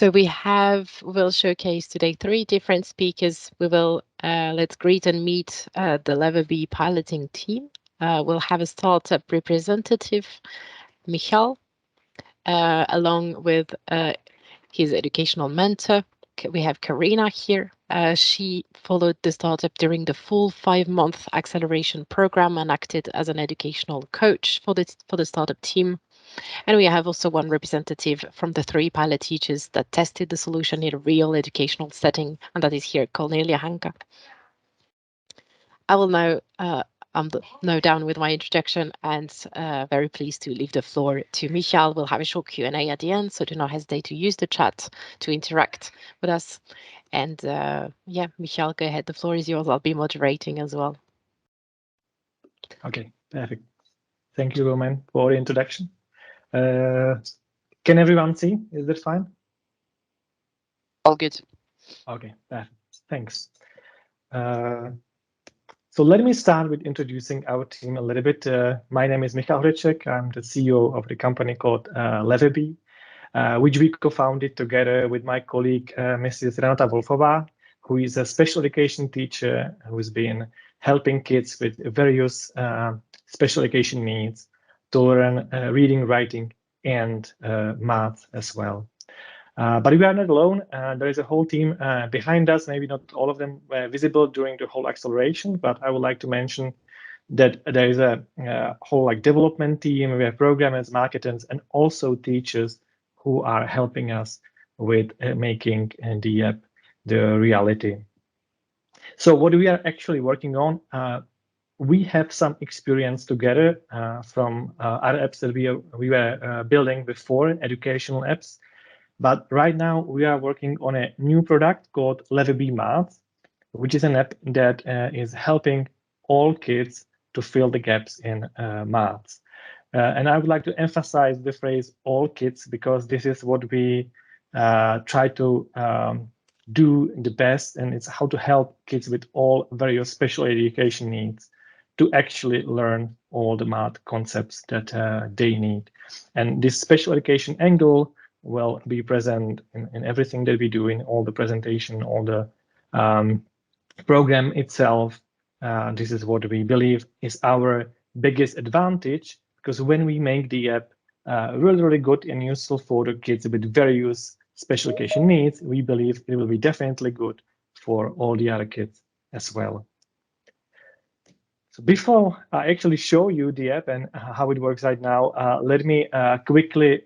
So we'll showcase today 3 different speakers. We will let's greet and meet the Levebee piloting team. We'll have a startup representative, Michal, along with his educational mentor. We have Karina here. She followed the startup during the full 5-month acceleration program and acted as an educational coach for the startup team. And we have also one representative from the 3 pilot teachers that tested the solution in a real educational setting, and that is here, Cornelia Hanke. I will now down with my introduction, and very pleased to leave the floor to Michal. We'll have a short Q&A at the end, so do not hesitate to use the chat to interact with us. And yeah, Michal, go ahead. The floor is yours. I'll be moderating as well. Okay, perfect. Thank you, Roman, for the introduction. Can everyone see? Is that fine? All good. Okay, perfect. Thanks. So let me start with introducing our team a little bit. My name is Michal Hryček. I'm the CEO of the company called Levebee, which we co-founded together with my colleague, Mrs. Renata Wolfová, who is a special education teacher who's been helping kids with various special education needs to learn reading, writing, and math as well. But we are not alone. There is a whole team behind us. Maybe not all of them were visible during the whole acceleration, but I would like to mention that there is a whole development team. We have programmers, marketers, and also teachers who are helping us with making the app the reality. So what we are actually working on, we have some experience together from other apps that we were building before, educational apps. But right now we are working on a new product called Levebee Maths, which is an app that is helping all kids to fill the gaps in maths. And I would like to emphasize the phrase all kids, because this is what we try to do the best, and it's how to help kids with all various special education needs to actually learn all the math concepts that they need. And this special education angle will be present in everything that we do, in all the presentation, all the program itself. This is what we believe is our biggest advantage, because when we make the app really, really good and useful for the kids with various special education needs, we believe it will be definitely good for all the other kids as well. So before I actually show you the app and how it works right now, let me quickly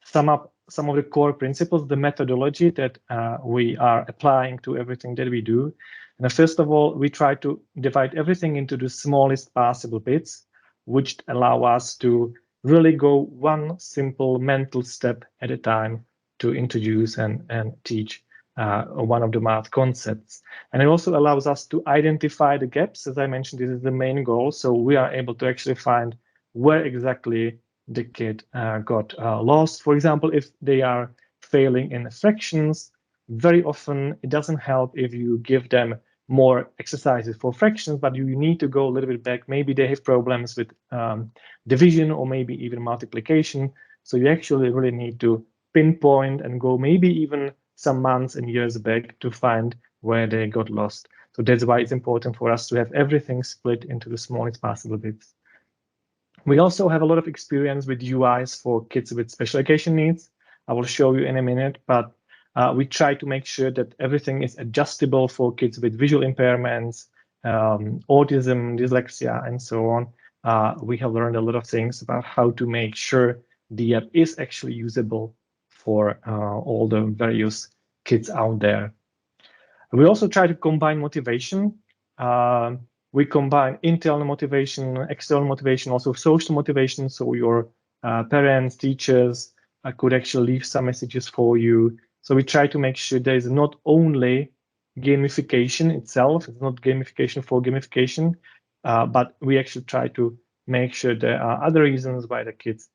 sum up some of the core principles, the methodology that we are applying to everything that we do. And first of all, we try to divide everything into the smallest possible bits, which allow us to really go one simple mental step at a time to introduce and teach one of the math concepts. And it also allows us to identify the gaps. As I mentioned, this is the main goal. So we are able to actually find where exactly the kid got lost. For example, if they are failing in fractions, very often it doesn't help if you give them more exercises for fractions, but you need to go a little bit back. Maybe they have problems with division or maybe even multiplication. So you actually really need to pinpoint and go maybe even some months and years back to find where they got lost. So that's why it's important for us to have everything split into the smallest possible bits. We also have a lot of experience with UIs for kids with special education needs. I will show you in a minute, but we try to make sure that everything is adjustable for kids with visual impairments, autism, dyslexia, and so on. We have learned a lot of things about how to make sure the app is actually usable for all the various kids out there. We also try to combine motivation. We combine internal motivation, external motivation, also social motivation. So your parents, teachers could actually leave some messages for you. So we try to make sure there is not only gamification itself, it's not gamification for gamification, but we actually try to make sure there are other reasons why the kids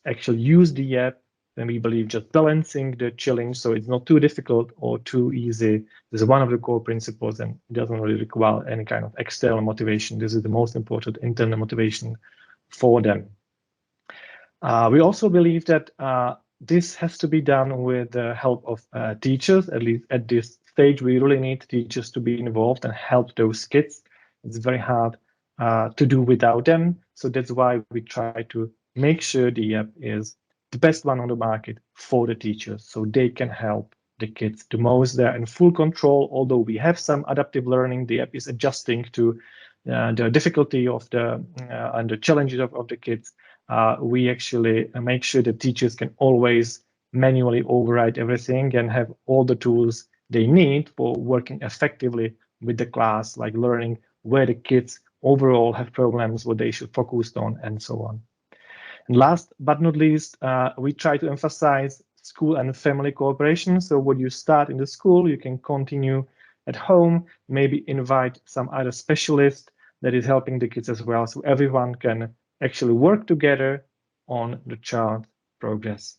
actually use the app. And we believe just balancing the challenge so it's not too difficult or too easy is one of the core principles, and it doesn't really require any kind of external motivation. This is the most important internal motivation for them. We also believe that this has to be done with the help of teachers. At least at this stage, we really need teachers to be involved and help those kids. It's very hard to do without them. So that's why we try to make sure the app is the best one on the market for the teachers, so they can help the kids the most. They're in full control. Although we have some adaptive learning, the app is adjusting to the difficulty of the and the challenges of the kids. We actually make sure that teachers can always manually override everything and have all the tools they need for working effectively with the class, like learning where the kids overall have problems, what they should focus on, and so on. And last but not least, we try to emphasize school and family cooperation. So what you start in the school, you can continue at home, maybe invite some other specialist that is helping the kids as well. So everyone can actually work together on the child progress.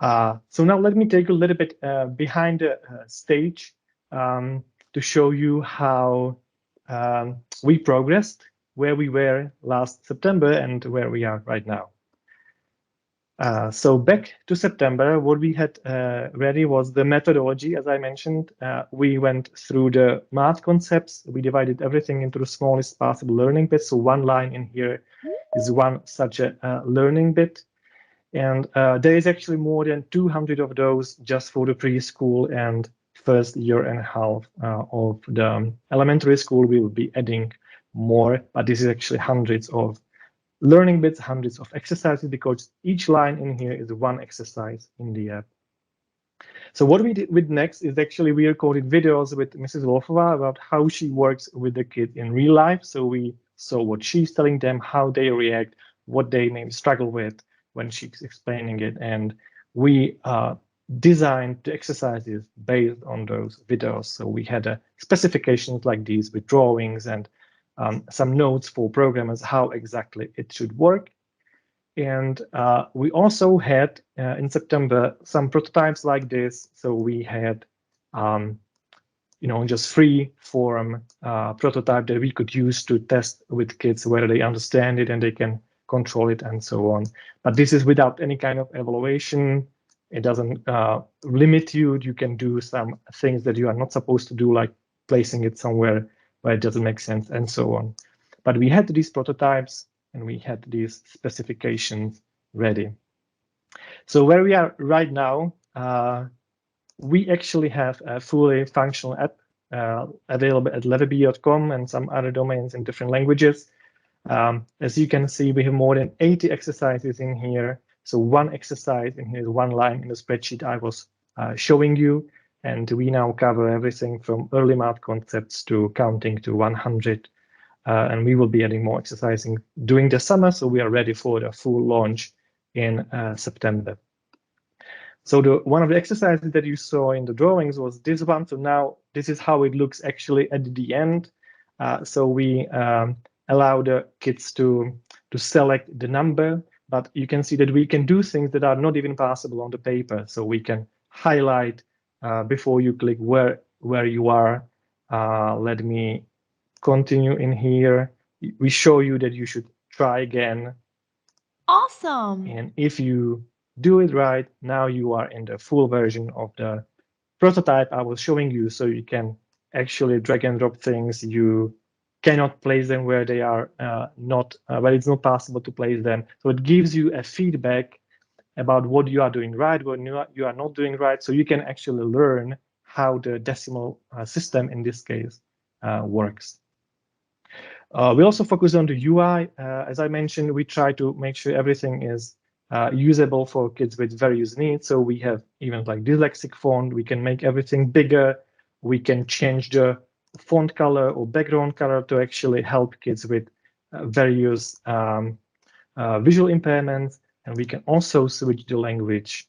So now let me take a little bit behind the stage to show you how we progressed, where we were last September and where we are right now. So back to September, what we had ready was the methodology. As I mentioned, we went through the math concepts. We divided everything into the smallest possible learning bits. So one line in here is one such a learning bit. And there is actually more than 200 of those just for the preschool and first year and a half of the elementary school. We will be adding more, but this is actually hundreds of learning bits, hundreds of exercises, because each line in here is one exercise in the app. So what we did with next is actually we recorded videos with Mrs. Wolfova about how she works with the kids in real life. So we saw what she's telling them, how they react, what they maybe struggle with when she's explaining it. And we designed the exercises based on those videos. So we had specifications like these with drawings and some notes for programmers, how exactly it should work. And we also had in September some prototypes like this. So we had, just free form prototype that we could use to test with kids whether they understand it and they can control it and so on. But this is without any kind of evaluation. It doesn't limit you. You can do some things that you are not supposed to do, like placing it somewhere where it doesn't make sense and so on. But we had these prototypes and we had these specifications ready. So where we are right now, we actually have a fully functional app available at levebee.com and some other domains in different languages. As you can see, we have more than 80 exercises in here. So one exercise in here is one line in the spreadsheet I was showing you. And we now cover everything from early math concepts to counting to 100. And we will be adding more exercising during the summer. So we are ready for the full launch in September. So one of the exercises that you saw in the drawings was this one. So now this is how it looks actually at the end. So we allow the kids to select the number, but you can see that we can do things that are not even possible on the paper. So we can highlight before you click where you are. Let me continue in here. We show you that you should try again. Awesome. And if you do it right, now you are in the full version of the prototype I was showing you. So you can actually drag and drop things. You cannot place them where they are not, where it's not possible to place them. So it gives you a feedback about what you are doing right, what you are not doing right. So you can actually learn how the decimal system in this case works. We also focus on the UI. As I mentioned, we try to make sure everything is usable for kids with various needs. So we have even like dyslexic font. We can make everything bigger. We can change the font color or background color to actually help kids with various visual impairments. And we can also switch the language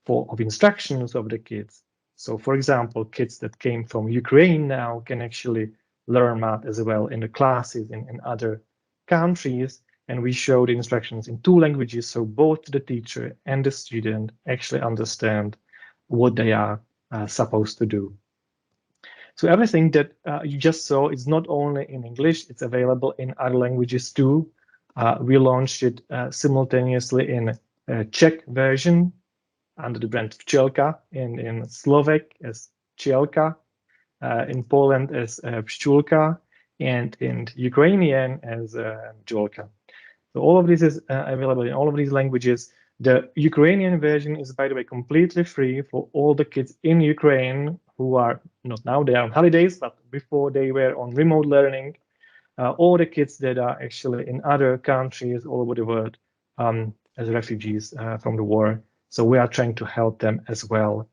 of instructions of the kids. So for example, kids that came from Ukraine now can actually learn math as well in the classes in other countries. And we show the instructions in two languages, so both the teacher and the student actually understand what they are supposed to do. So everything that you just saw is not only in English, it's available in other languages too. We launched it simultaneously in Czech version under the brand Pčelka, in Slovak as Pčelka, in Poland as Pštulka, and in Ukrainian as Jolka. So all of this is available in all of these languages. The Ukrainian version is, by the way, completely free for all the kids in Ukraine who are not now, they are on holidays, but before they were on remote learning, all the kids that are actually in other countries all over the world as refugees from the war. So we are trying to help them as well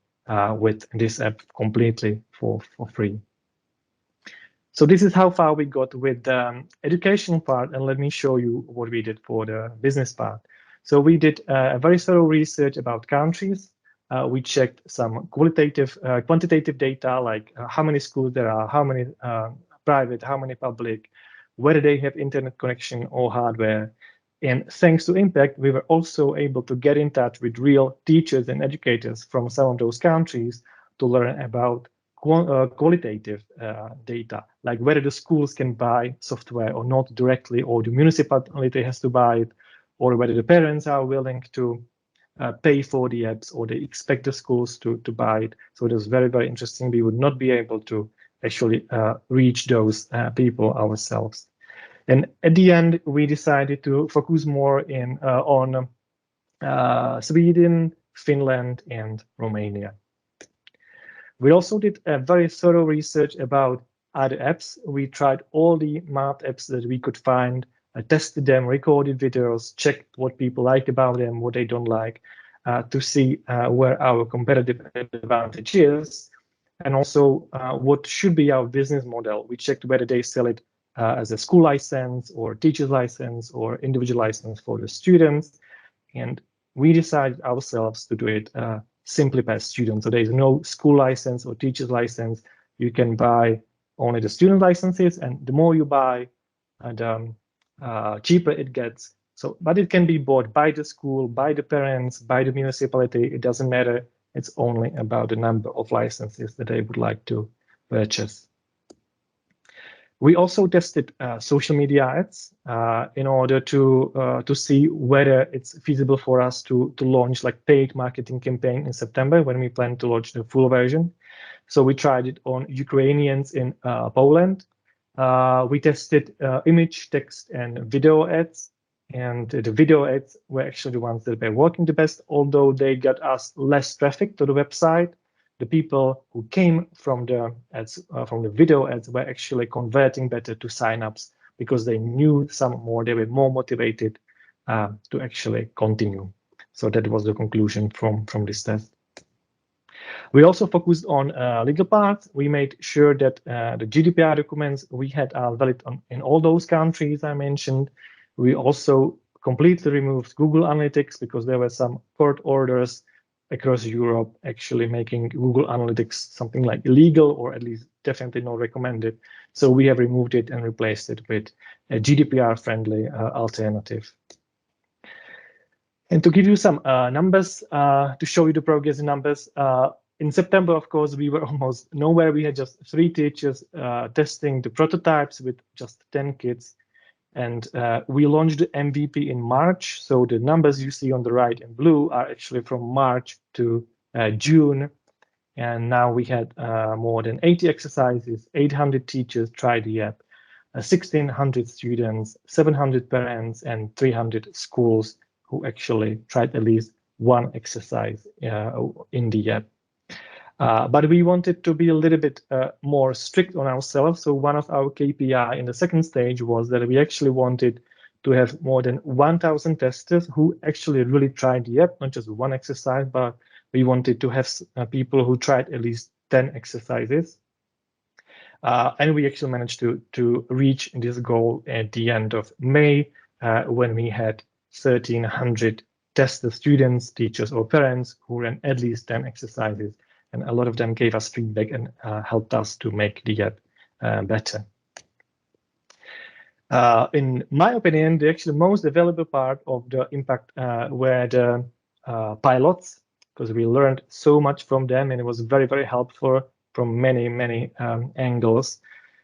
with this app completely for free. So this is how far we got with the education part, and let me show you what we did for the business part. So we did a very thorough research about countries. We checked some quantitative data, like how many schools there are, how many private, how many public, whether they have internet connection or hardware. And thanks to Impact, we were also able to get in touch with real teachers and educators from some of those countries to learn about qualitative data, like whether the schools can buy software or not directly, or the municipality has to buy it, or whether the parents are willing to pay for the apps, or they expect the schools to buy it. So it was very, very interesting. We would not be able to actually reach those people ourselves. And at the end, we decided to focus more on Sweden, Finland, and Romania. We also did a very thorough research about other apps. We tried all the math apps that we could find, tested them, recorded videos, checked what people like about them, what they don't like, to see where our competitive advantage is, and also what should be our business model. We checked whether they sell it as a school license or teacher's license or individual license for the students. And we decided ourselves to do it simply per student. So there is no school license or teacher's license. You can buy only the student licenses, and the more you buy, the cheaper it gets. So, but it can be bought by the school, by the parents, by the municipality. It doesn't matter. It's only about the number of licenses that they would like to purchase. We also tested social media ads in order to see whether it's feasible for us to launch like paid marketing campaign in September when we plan to launch the full version. So we tried it on Ukrainians in Poland. We tested image, text, and video ads. And the video ads were actually the ones that were working the best, although they got us less traffic to the website. The people who came from the ads, from the video ads, were actually converting better to signups because they knew some more, they were more motivated to actually continue. So that was the conclusion from this test. We also focused on legal parts. We made sure that the GDPR documents we had are valid in all those countries I mentioned. We also completely removed Google Analytics because there were some court orders across Europe actually making Google Analytics something like illegal, or at least definitely not recommended. So we have removed it and replaced it with a GDPR-friendly alternative. And to give you some numbers, to show you the progress in numbers, in September, of course, we were almost nowhere. We had just 3 teachers testing the prototypes with just 10 kids. And we launched the MVP in March. So the numbers you see on the right in blue are actually from March to June. And now we had more than 80 exercises, 800 teachers tried the app, 1,600 students, 700 parents, and 300 schools who actually tried at least one exercise in the app. But we wanted to be a little bit more strict on ourselves. So one of our KPI in the second stage was that we actually wanted to have more than 1,000 testers who actually really tried the app, not just one exercise, but we wanted to have people who tried at least 10 exercises. And we actually managed to reach this goal at the end of May when we had 1,300 tested students, teachers, or parents who ran at least 10 exercises. And a lot of them gave us feedback and helped us to make the app better. In my opinion, the actually most valuable part of the impact were the pilots, because we learned so much from them, and it was very, very helpful from many, many angles.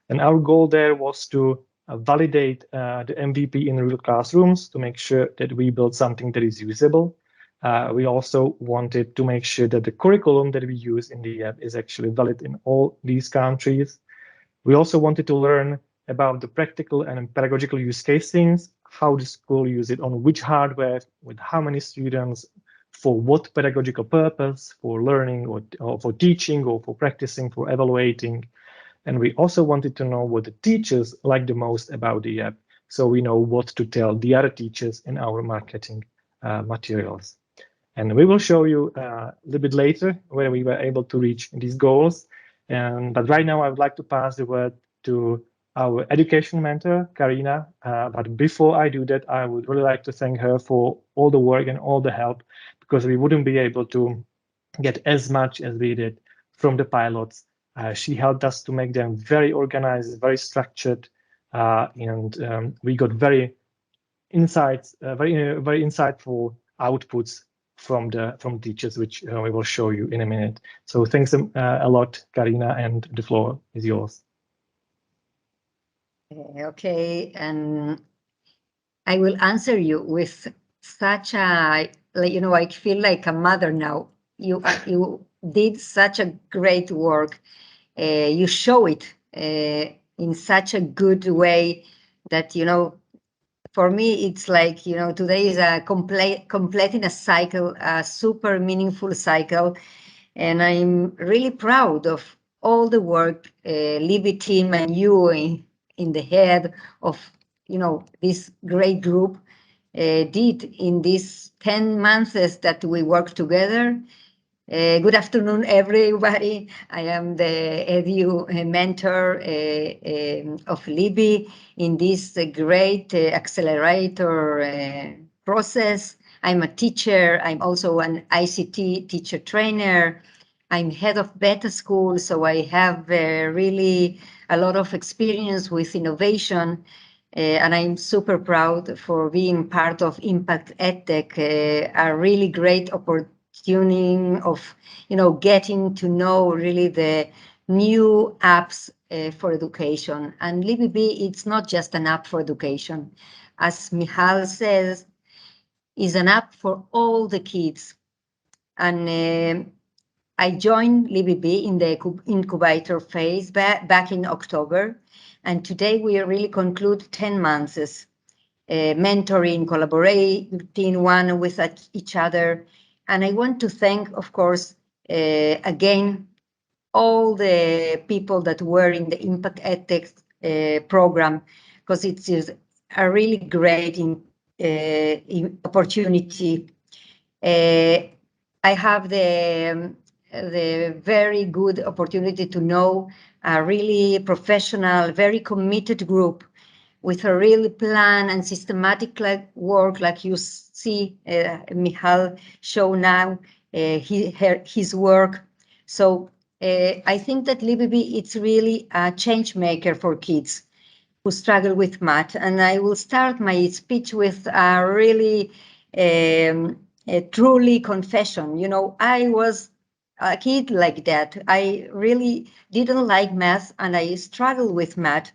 And our goal there was to validate the MVP in real classrooms to make sure that we build something that is usable. We also wanted to make sure that the curriculum that we use in the app is actually valid in all these countries. We also wanted to learn about the practical and pedagogical use cases, how the school use it on which hardware, with how many students, for what pedagogical purpose, for learning or for teaching or for practicing, for evaluating. And we also wanted to know what the teachers like the most about the app, so we know what to tell the other teachers in our marketing materials. And we will show you a little bit later where we were able to reach these goals. But right now, I would like to pass the word to our education mentor, Karina. But before I do that, I would really like to thank her for all the work and all the help, because we wouldn't be able to get as much as we did from the pilots. She helped us to make them very organized, very structured, and we got very very insightful outputs from teachers, which we will show you in a minute. So thanks a lot, Karina, and the floor is yours. Okay, and I will answer you with such a, I feel like a mother now. You did such a great work. You show it in such a good way that, for me, it's like, today is a completing a cycle, a super meaningful cycle. And I'm really proud of all the work Libby team and you in the head of, this great group did in these 10 months that we worked together. Good afternoon, everybody. I am the edu mentor of Libby in this great accelerator process. I'm a teacher. I'm also an ICT teacher trainer. I'm head of beta school, so I have really a lot of experience with innovation. And I'm super proud for being part of Impact EdTech, a really great opportunity of, getting to know really the new apps for education. And Levebee, it's not just an app for education. As Michal says, is an app for all the kids. And I joined Levebee in the incubator phase back in October. And today we really conclude 10 months mentoring, collaborating one with each other. And I want to thank, of course, again, all the people that were in the Impact EdTech program, because it is a really great opportunity. I have the very good opportunity to know a really professional, very committed group with a real plan and systematic work, like you see Michal show now his work. So I think that Levebee, it's really a change maker for kids who struggle with math. And I will start my speech with a really a truly confession. I was a kid like that. I really didn't like math and I struggled with math.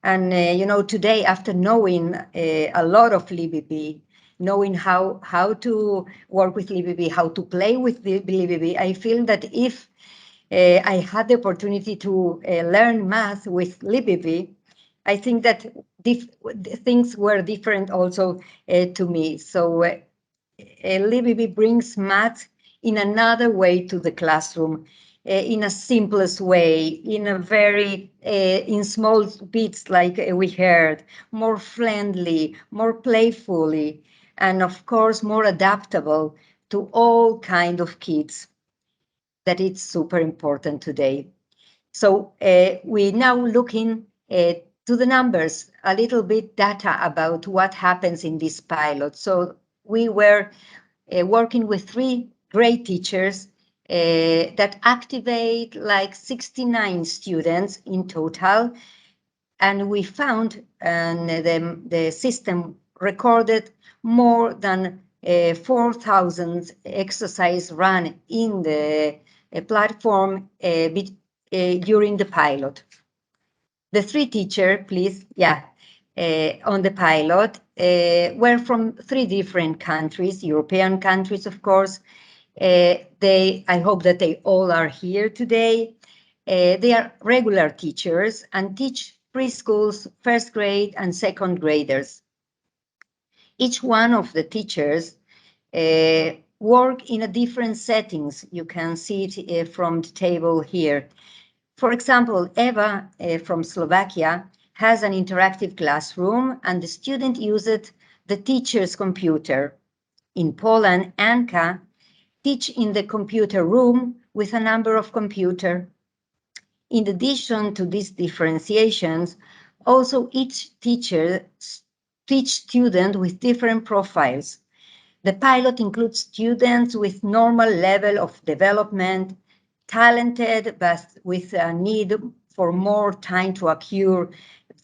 And, today, after knowing a lot of Levebee, knowing how to work with Levebee, how to play with Levebee, I feel that if I had the opportunity to learn math with Levebee, I think that things were different also to me. So Levebee brings math in another way to the classroom, in a simplest way, in a very, in small bits like we heard, more friendly, more playfully, and of course, more adaptable to all kind of kids. That it's super important today. So we now looking to the numbers, a little bit data about what happens in this pilot. So we were working with 3 great teachers that activate like 69 students in total. And we found the system recorded more than 4,000 exercise run in the platform during the pilot. The 3 teacher, please, yeah. on the pilot were from 3 different countries, European countries, of course. I hope that they all are here today. They are regular teachers and teach preschools, first grade and second graders. Each one of the teachers work in a different settings. You can see it from the table here. For example, Eva from Slovakia has an interactive classroom and the student uses the teacher's computer. In Poland, Anka teach in the computer room with a number of computers. In addition to these differentiations, also each teacher teach students with different profiles. The pilot includes students with normal level of development, talented but with a need for more time to acquire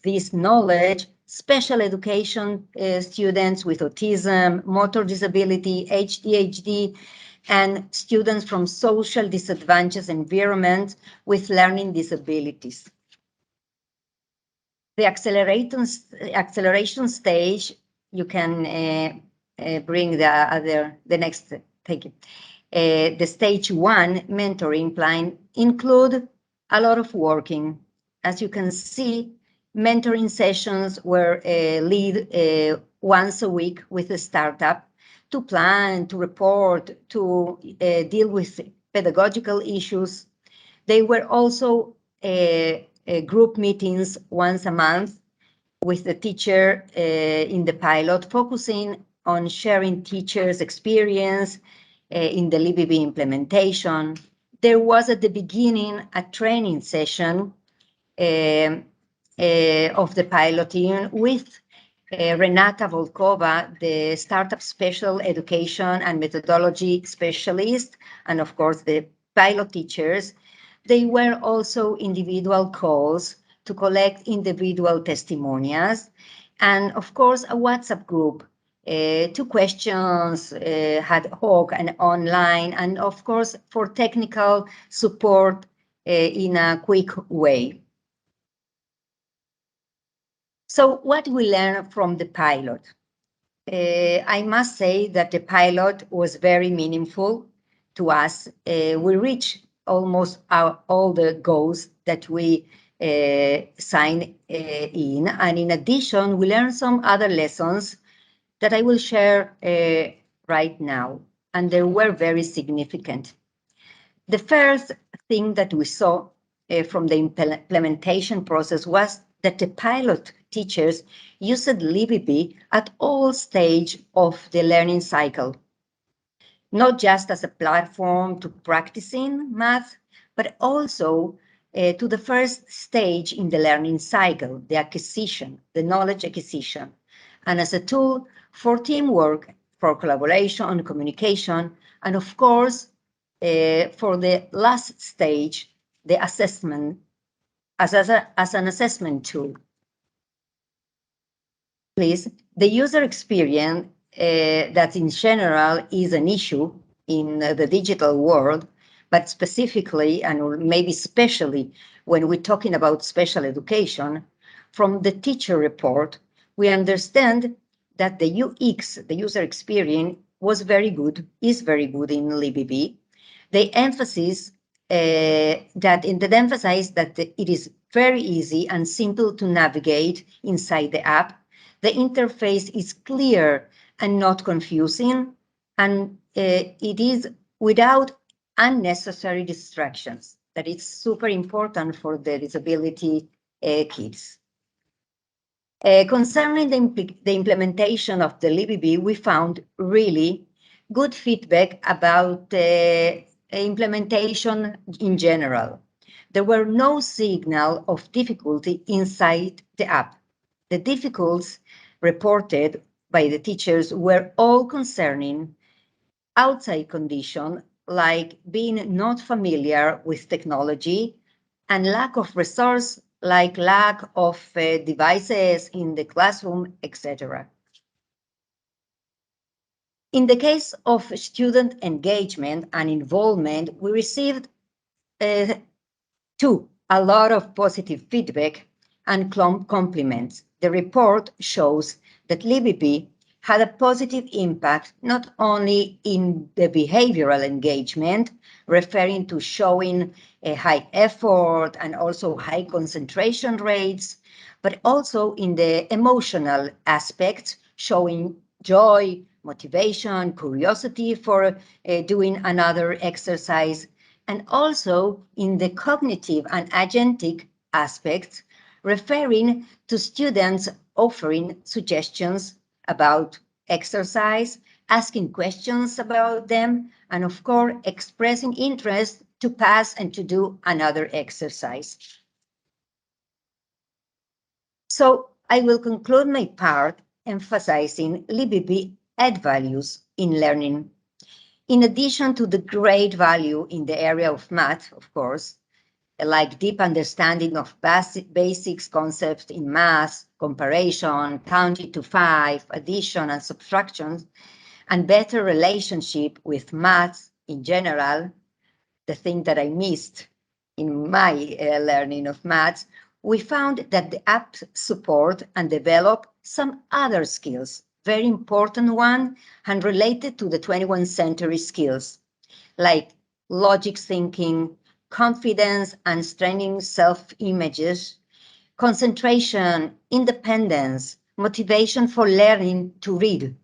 this knowledge, special education students with autism, motor disability, ADHD, and students from social disadvantaged environments with learning disabilities. The acceleration stage, you can bring the next, thank you. The stage 1 mentoring plan include a lot of working. As you can see, mentoring sessions were lead once a week with a startup to plan, to report, to deal with pedagogical issues. They were also group meetings once a month with the teacher in the pilot, focusing on sharing teachers' experience in the Levebee implementation. There was at the beginning a training session of the piloting with Renata Volkova, the startup special education and methodology specialist, and of course the pilot teachers. They were also individual calls to collect individual testimonials, and of course a WhatsApp group, 2 questions ad hoc and online, and of course for technical support in a quick way. So what we learned from the pilot? I must say that the pilot was very meaningful to us. We reached almost all the goals that we signed in. And in addition, we learned some other lessons that I will share right now. And they were very significant. The first thing that we saw from the implementation process was that the pilot teachers used Levebee at all stages of the learning cycle, not just as a platform to practicing math, but also to the first stage in the learning cycle, the acquisition, the knowledge acquisition, and as a tool for teamwork, for collaboration and communication, and of course, for the last stage, the assessment, as an assessment tool. Please, the user experience that in general is an issue in the digital world, but specifically and maybe especially when we're talking about special education, from the teacher report, we understand that the UX, the user experience, was very good, is very good in Levebee. They emphasize that it is very easy and simple to navigate inside the app. The interface is clear and not confusing, and it is without unnecessary distractions. That is super important for the disability kids. Concerning the implementation of the Levebee, we found really good feedback about the implementation in general. There were no signal of difficulty inside the app. The difficulties reported by the teachers were all concerning outside conditions like being not familiar with technology and lack of resource like lack of devices in the classroom, etc. In the case of student engagement and involvement, we received a lot of positive feedback and compliments. The report shows that Levebee had a positive impact not only in the behavioral engagement, referring to showing a high effort and also high concentration rates, but also in the emotional aspects, showing joy, motivation, curiosity for doing another exercise, and also in the cognitive and agentic aspects, referring to students offering suggestions about exercise, asking questions about them, and of course, expressing interest to pass and to do another exercise. So I will conclude my part emphasizing Levebee add values in learning. In addition to the great value in the area of math, of course, like deep understanding of basics concepts in math, comparison, counting to five, addition and subtraction, and better relationship with math in general, the thing that I missed in my learning of maths, we found that the app support and develop some other skills, very important one and related to the 21st century skills, like logic thinking, confidence and strengthening self-images, concentration, independence, motivation for learning to read,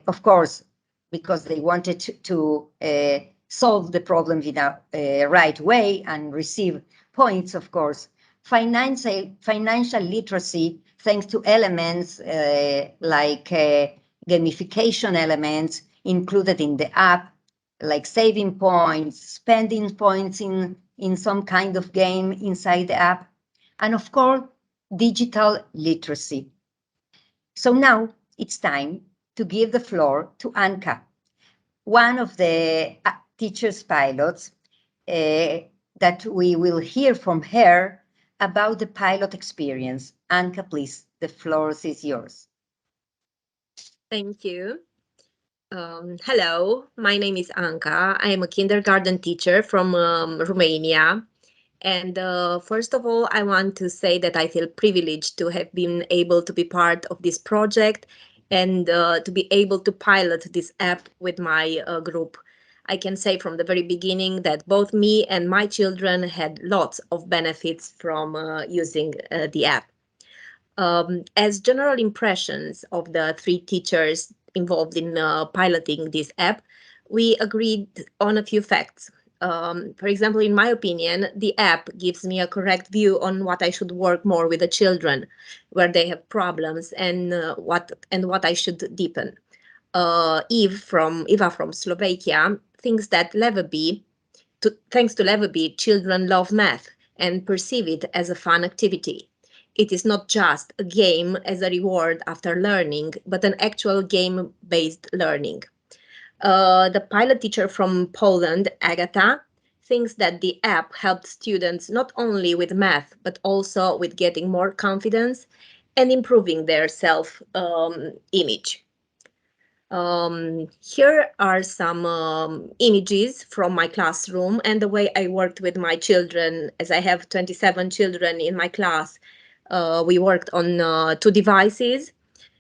of course, because they wanted to solve the problem in a right way and receive points, of course. Financial literacy, thanks to elements like gamification elements included in the app, like saving points, spending points in some kind of game inside the app, and of course, digital literacy. So now it's time to give the floor to Anka, one of the teachers pilots that we will hear from her about the pilot experience. Anka, please, the floor is yours. Thank you. Hello, my name is Anka. I am a kindergarten teacher from Romania. And first of all, I want to say that I feel privileged to have been able to be part of this project and to be able to pilot this app with my group. I can say from the very beginning that both me and my children had lots of benefits from using the app. As general impressions of the three teachers involved in piloting this app, we agreed on a few facts. For example, in my opinion, the app gives me a correct view on what I should work more with the children, where they have problems, and what I should deepen. Eva from Slovakia thinks that thanks to Levebee, children love math and perceive it as a fun activity. It is not just a game as a reward after learning, but an actual game-based learning. The pilot teacher from Poland, Agata, thinks that the app helped students not only with math, but also with getting more confidence and improving their self-image. Here are some images from my classroom and the way I worked with my children. As I have 27 children in my class, we worked on two devices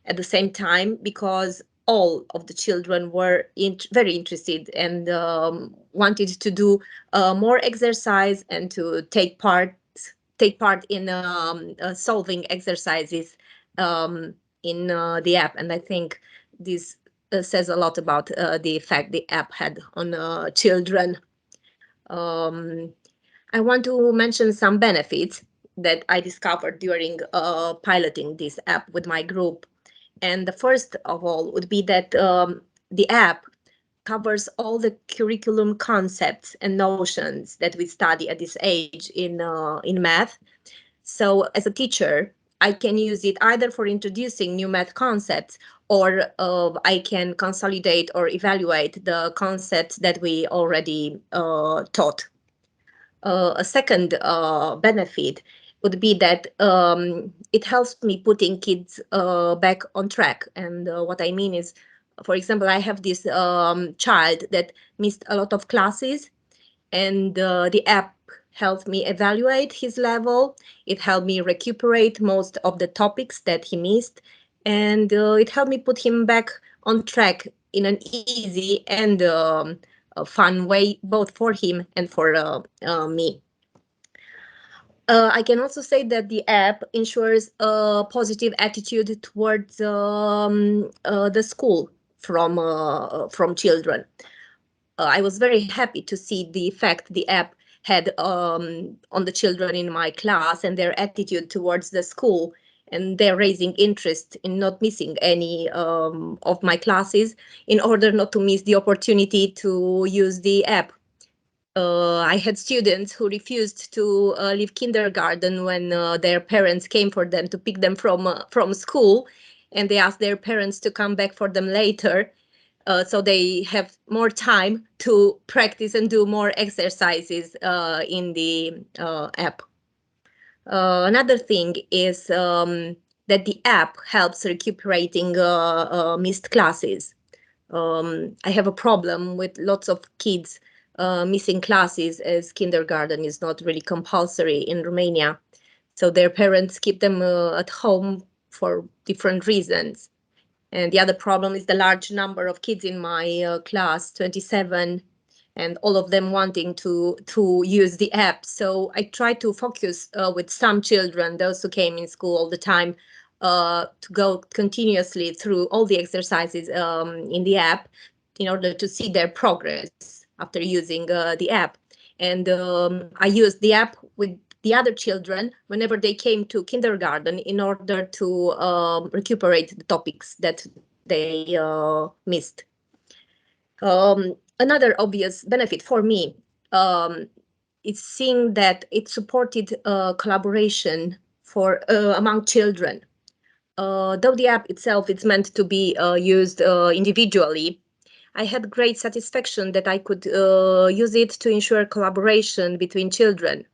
at the same time because all of the children were very interested and wanted to do more exercise and to take part in solving exercises in the app. And I think this says a lot about the effect the app had on children. I want to mention some benefits that I discovered during piloting this app with my group. And the first of all would be that the app covers all the curriculum concepts and notions that we study at this age in math. So as a teacher, I can use it either for introducing new math concepts or I can consolidate or evaluate the concepts that we already taught. A second benefit would be that it helps me putting kids back on track. And what I mean is, for example, I have this child that missed a lot of classes, and the app helped me evaluate his level. It helped me recuperate most of the topics that he missed, and it helped me put him back on track in an easy and a fun way, both for him and for me. I can also say that the app ensures a positive attitude towards the school from children. I was very happy to see the effect the app had on the children in my class and their attitude towards the school, and they're raising interest in not missing any of my classes in order not to miss the opportunity to use the app. I had students who refused to leave kindergarten when their parents came for them to pick them from school, and they asked their parents to come back for them later, so they have more time to practice and do more exercises in the app. Another thing is that the app helps recuperating missed classes. I have a problem with lots of kids missing classes, as kindergarten is not really compulsory in Romania. So their parents keep them at home for different reasons. And the other problem is the large number of kids in my class, 27, and all of them wanting to use the app. So I try to focus with some children, those who came in school all the time, to go continuously through all the exercises in the app in order to see their progress after using the app. And I used the app with the other children whenever they came to kindergarten in order to recuperate the topics that they missed. Another obvious benefit for me is seeing that it supported collaboration for among children. Though the app itself is meant to be used individually, I had great satisfaction that I could use it to ensure collaboration between children.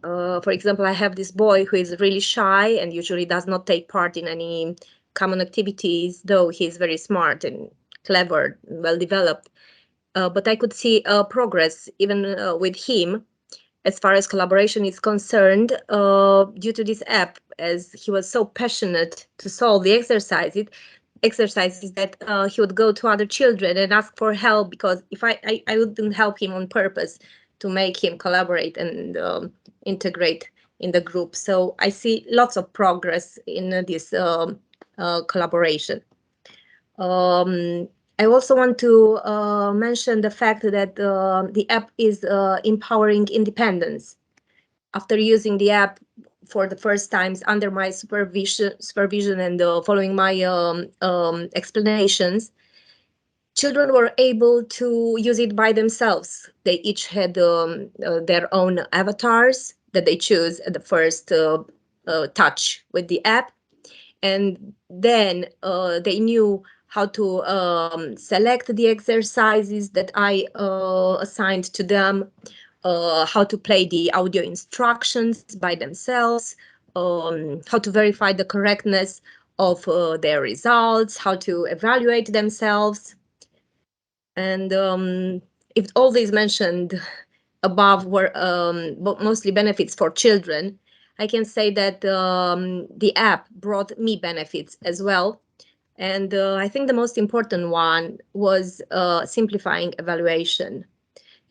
For example, I have this boy who is really shy and usually does not take part in any common activities, though he's very smart and clever, well developed. But I could see progress even with him as far as collaboration is concerned due to this app, as he was so passionate to solve the exercises that he would go to other children and ask for help, because if I wouldn't help him on purpose to make him collaborate and integrate in the group. So I see lots of progress in this collaboration. I also want to mention the fact that the app is empowering independence. After using the app for the first times under my supervision and following my explanations, children were able to use it by themselves. They each had their own avatars that they choose at the first touch with the app. And then they knew how to select the exercises that I assigned to them, how to play the audio instructions by themselves, how to verify the correctness of their results, how to evaluate themselves. And if all these mentioned above were mostly benefits for children, I can say that the app brought me benefits as well. And I think the most important one was simplifying evaluation.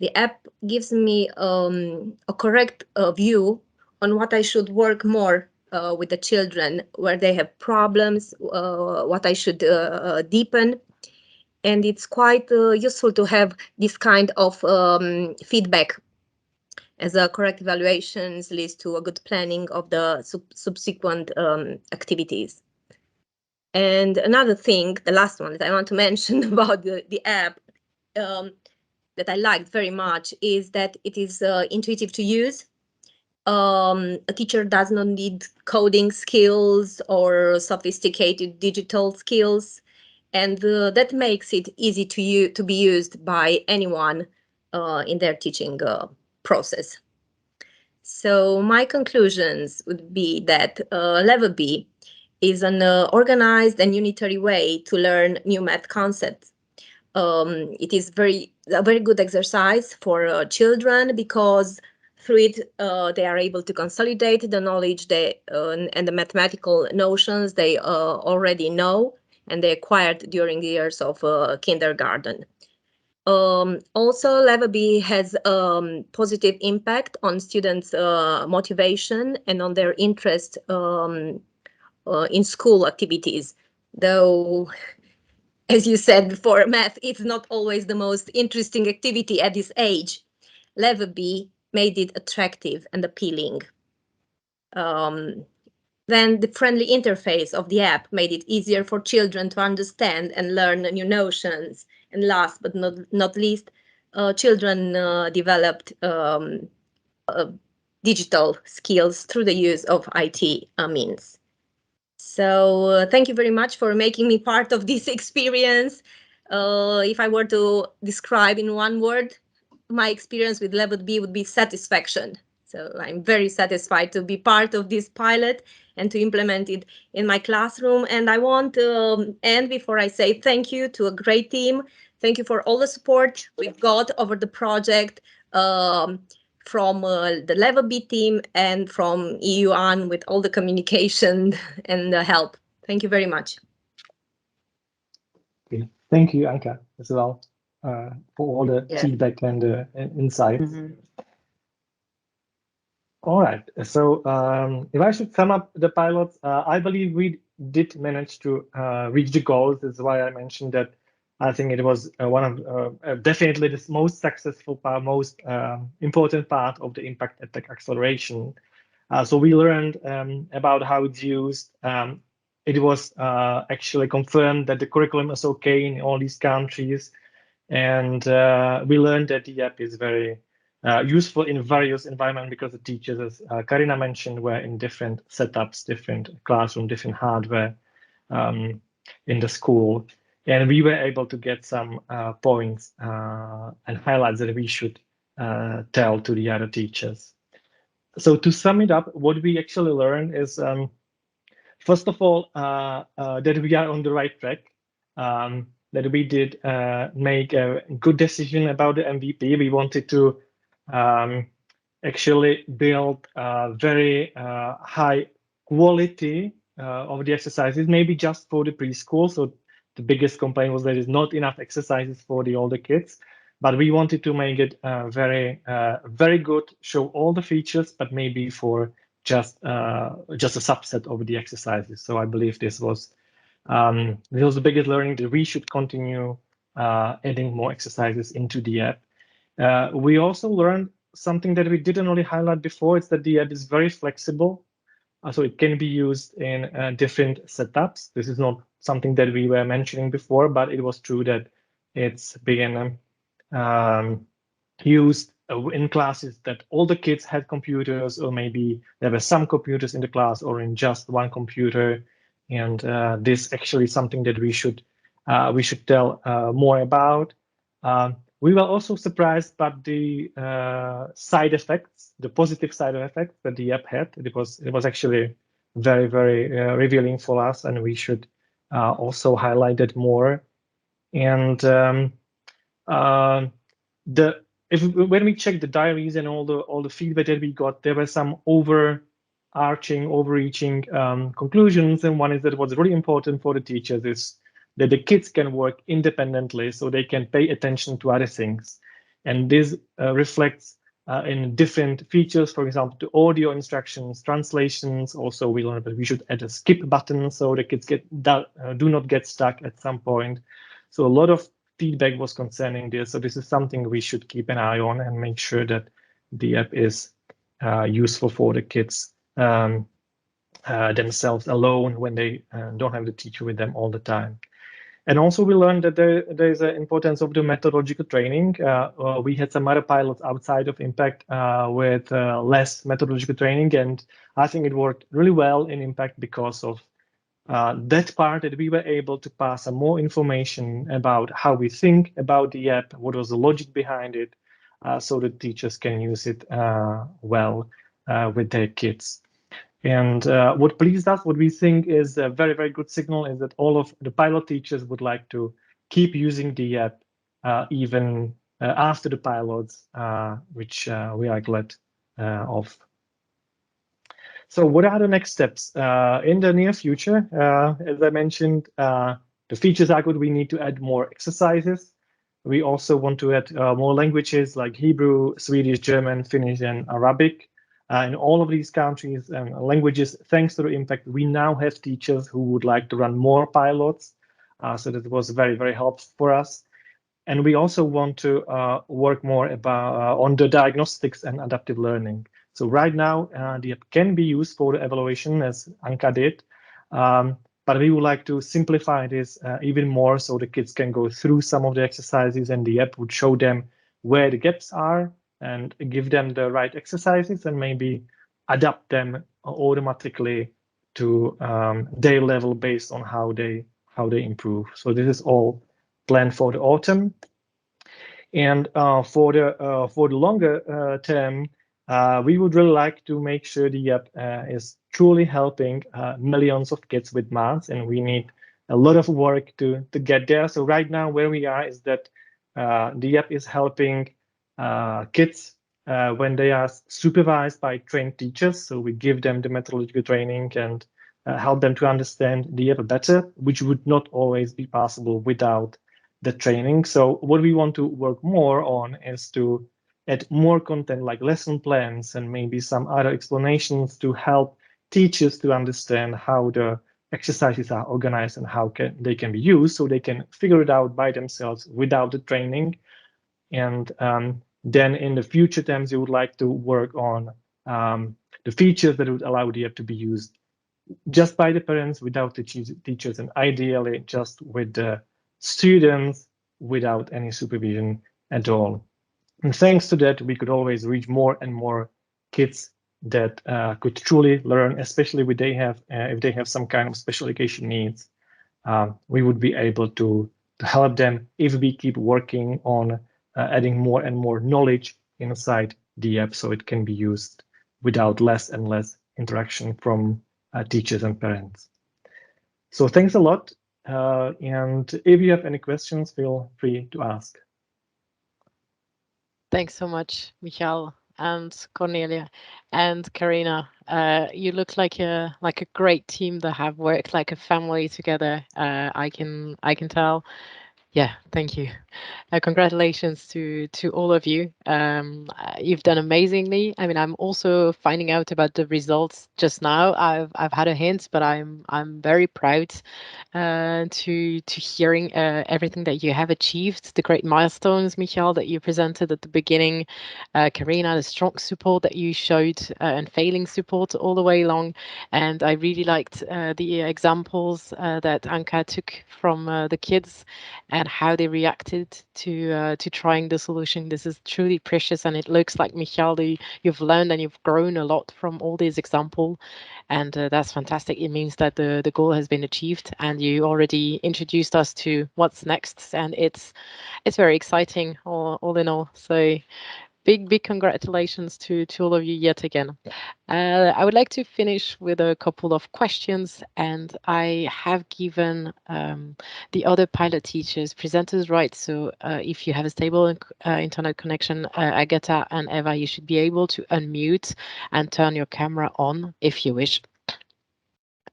The app gives me a correct view on what I should work more with the children, where they have problems, what I should deepen. And it's quite useful to have this kind of feedback, as a correct evaluations leads to a good planning of the subsequent activities. And another thing, the last one that I want to mention about the app that I liked very much is that it is intuitive to use. A teacher does not need coding skills or sophisticated digital skills, and that makes it easy to be used by anyone in their teaching process. So my conclusions would be that Levebee is an organized and unitary way to learn new math concepts. It is a very good exercise for children because through it, they are able to consolidate the knowledge and the mathematical notions they already know and they acquired during the years of kindergarten. Also, Levebee has positive impact on students' motivation and on their interest in school activities. Though, as you said before, math is not always the most interesting activity at this age. Levebee made it attractive and appealing. Then the friendly interface of the app made it easier for children to understand and learn new notions. And last but not least, children developed digital skills through the use of IT means. So thank you very much for making me part of this experience. If I were to describe in one word, my experience with Levebee would be satisfaction. So I'm very satisfied to be part of this pilot and to implement it in my classroom. And I want to end before I say thank you to a great team. Thank you for all the support we've got over the project from the Levebee team and from EUAN with all the communication and the help. Thank you very much. Okay. Thank you, Anka, as well, for all the feedback and insights. All right. So if I should sum up the pilots, I believe we did manage to reach the goals. That's why I mentioned that I think it was one of definitely the most successful part, most important part of the Impact EdTech acceleration. So we learned about how it's used. It was actually confirmed that the curriculum is okay in all these countries. And we learned that the app is very useful in various environments because the teachers, as Karina mentioned, were in different setups, different classroom, different hardware in the school. And we were able to get some points and highlights that we should tell to the other teachers. So to sum it up, what we actually learned is, first of all, that we are on the right track, that we did make a good decision about the MVP. We wanted to actually build a very high quality of the exercises, maybe just for the preschool. So the biggest complaint was there is not enough exercises for the older kids. But we wanted to make it very good, show all the features, but maybe for just a subset of the exercises. So I believe this was the biggest learning, that we should continue adding more exercises into the app. We also learned something that we didn't really highlight before. It's that the app is very flexible. So it can be used in different setups. This is not something that we were mentioning before, but it was true that it's been used in classes that all the kids had computers, or maybe there were some computers in the class or in just one computer. And this actually is something that we should tell more about. We were also surprised by the side effects, the positive side effects that the app had. It was actually very, very revealing for us, and we should also highlight it more. And when we checked the diaries and all the feedback that we got, there were some overreaching conclusions. And one is that what's really important for the teachers is that the kids can work independently, so they can pay attention to other things. And this reflects in different features, for example, the audio instructions, translations. Also, we learned that we should add a skip button so the kids do not get stuck at some point. So a lot of feedback was concerning this. So this is something we should keep an eye on and make sure that the app is useful for the kids themselves alone when they don't have the teacher with them all the time. And also we learned that there is an importance of the methodological training. We had some other pilots outside of Impact with less methodological training, and I think it worked really well in Impact because of that part, that we were able to pass some more information about how we think about the app, what was the logic behind it, so that teachers can use it well with their kids. And what pleased us, what we think is a very, very good signal, is that all of the pilot teachers would like to keep using the app even after the pilots, which we are glad of. So what are the next steps in the near future? As I mentioned, the features are good. We need to add more exercises. We also want to add more languages like Hebrew, Swedish, German, Finnish, and Arabic. In all of these countries and languages, thanks to the impact, we now have teachers who would like to run more pilots. So that was very, very helpful for us. And we also want to work more about on the diagnostics and adaptive learning. So right now, the app can be used for the evaluation, as Anka did, but we would like to simplify this even more so the kids can go through some of the exercises and the app would show them where the gaps are and give them the right exercises and maybe adapt them automatically to their level based on how they improve. So this is all planned for the autumn. And for the longer term, we would really like to make sure the app is truly helping millions of kids with maths, and we need a lot of work to get there. So right now, where we are is that the app is helping kids when they are supervised by trained teachers. So we give them the methodological training and help them to understand the app better, which would not always be possible without the training. So what we want to work more on is to add more content like lesson plans and maybe some other explanations to help teachers to understand how the exercises are organized and how they can be used so they can figure it out by themselves without the training. And then in the future times, you would like to work on the features that would allow the app to be used just by the parents without the teachers and ideally just with the students without any supervision at all. And thanks to that, we could always reach more and more kids that could truly learn, especially if they have some kind of special education needs. We would be able to help them if we keep working on adding more and more knowledge inside the app so it can be used without less and less interaction from teachers and parents. So thanks a lot. And if you have any questions, feel free to ask. Thanks so much, Michael and Cornelia and Karina. You look like a great team that have worked like a family together. I can tell. Yeah, thank you. Congratulations to all of you. You've done amazingly. I mean, I'm also finding out about the results just now. I've had a hint, but I'm very proud to hearing everything that you have achieved, the great milestones, Michael, that you presented at the beginning, Karina, the strong support that you showed and failing support all the way along. And I really liked the examples that Anka took from the kids and how they reacted to trying the solution. This is truly precious, and it looks like, Michael, you've learned and you've grown a lot from all these examples, and that's fantastic. It means that the goal has been achieved, and you already introduced us to what's next, and it's very exciting all in all. So big congratulations to all of you yet again. I would like to finish with a couple of questions, and I have given the other pilot teachers presenters rights. So if you have a stable internet connection, Agatha and Eva, you should be able to unmute and turn your camera on if you wish.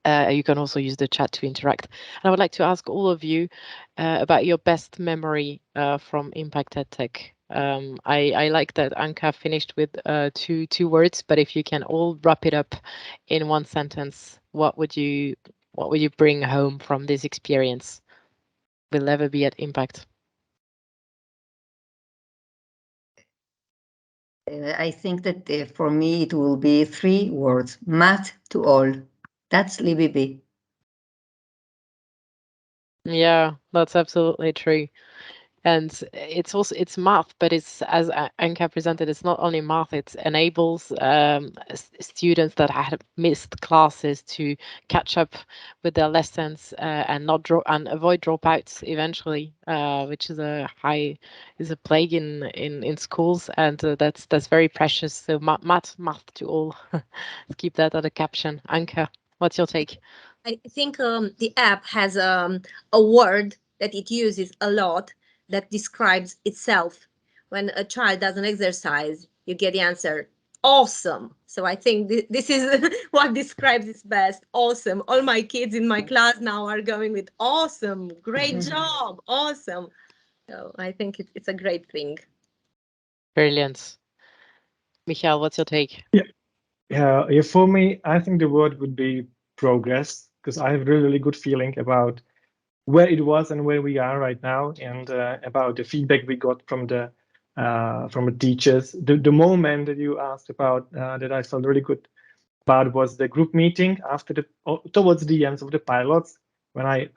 You can also use the chat to interact. And I would like to ask all of you about your best memory from Impact EdTech. I like that Anka finished with two words, but if you can all wrap it up in one sentence, what would you bring home from this experience with Levebee at Impact? I think that for me it will be 3 words: math to all. That's Levebee. Yeah, that's absolutely true. And it's math, but it's, as Anka presented, it's not only math. It enables students that had missed classes to catch up with their lessons and not and avoid dropouts eventually, which is a plague in schools, and that's very precious. So math to all. Let's keep that as a caption. Anka, what's your take? I think the app has a word that it uses a lot that describes itself. When a child does an exercise, you get the answer awesome. So I think this is what describes it best. Awesome. All my kids in my class now are going with awesome, great job, awesome. So I think it's a great thing. Brilliant. Michael, what's your take? Yeah, for me, I think the word would be progress, because I have a really, really good feeling about where it was and where we are right now, and about the feedback we got from the teachers. The moment that you asked about that I felt really good about was the group meeting after towards the ends of the pilots, when I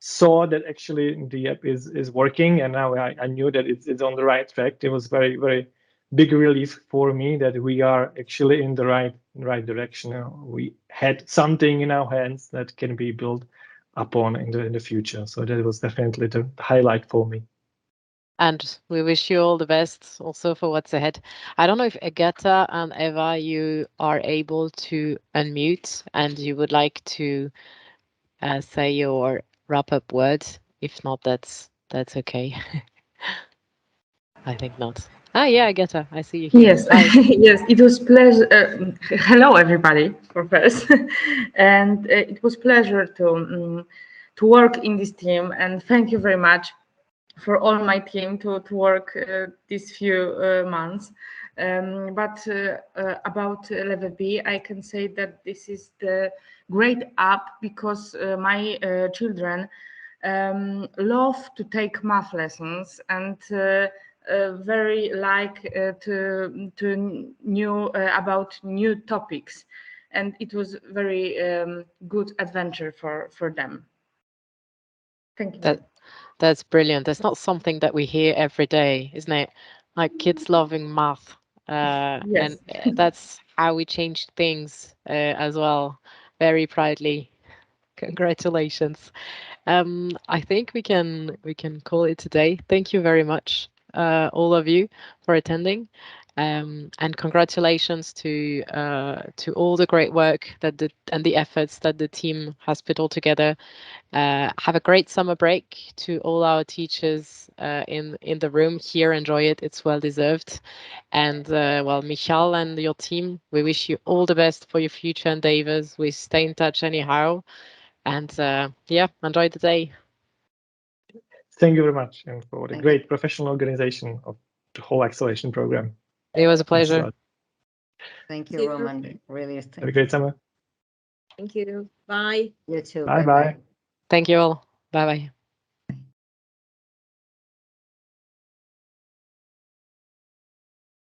saw that actually the app is working, and now I knew that it's on the right track. It was very, very big relief for me that we are actually in the right direction. We had something in our hands that can be built upon in the future. So that was definitely the highlight for me. And we wish you all the best also for what's ahead. I don't know if Agatha and Eva, you are able to unmute and you would like to say your wrap-up words. If not, that's okay. I think not. Ah, yeah, Agatha, I see you here. Yes, Hi. yes, it was pleasure. Hello, everybody, for first, and it was pleasure to work in this team. And thank you very much for all my team to work these few months. But about Levebee, I can say that this is the great app because my children love to take math lessons and very like to new about new topics, and it was very good adventure for them. Thank you. That's brilliant. That's not something that we hear every day, isn't it? Like kids loving math. And Yes. that's how we change things as well. Very proudly. Congratulations. I think we can call it today. Thank you very much, all of you, for attending. And congratulations to all the great work and the efforts that the team has put all together. Have a great summer break to all our teachers in the room here. Enjoy it; it's well deserved. And well, Michal and your team, we wish you all the best for your future endeavors. We stay in touch anyhow, and yeah, enjoy the day. Thank you very much, and for the Thank great professional organization of the whole acceleration program. It was a Thanks a pleasure. lot. Thank Thank you, you. Roman. Really, Have a thank great you. summer. Thank you. Bye. You too. Bye Bye bye. bye. Thank you all. Bye bye.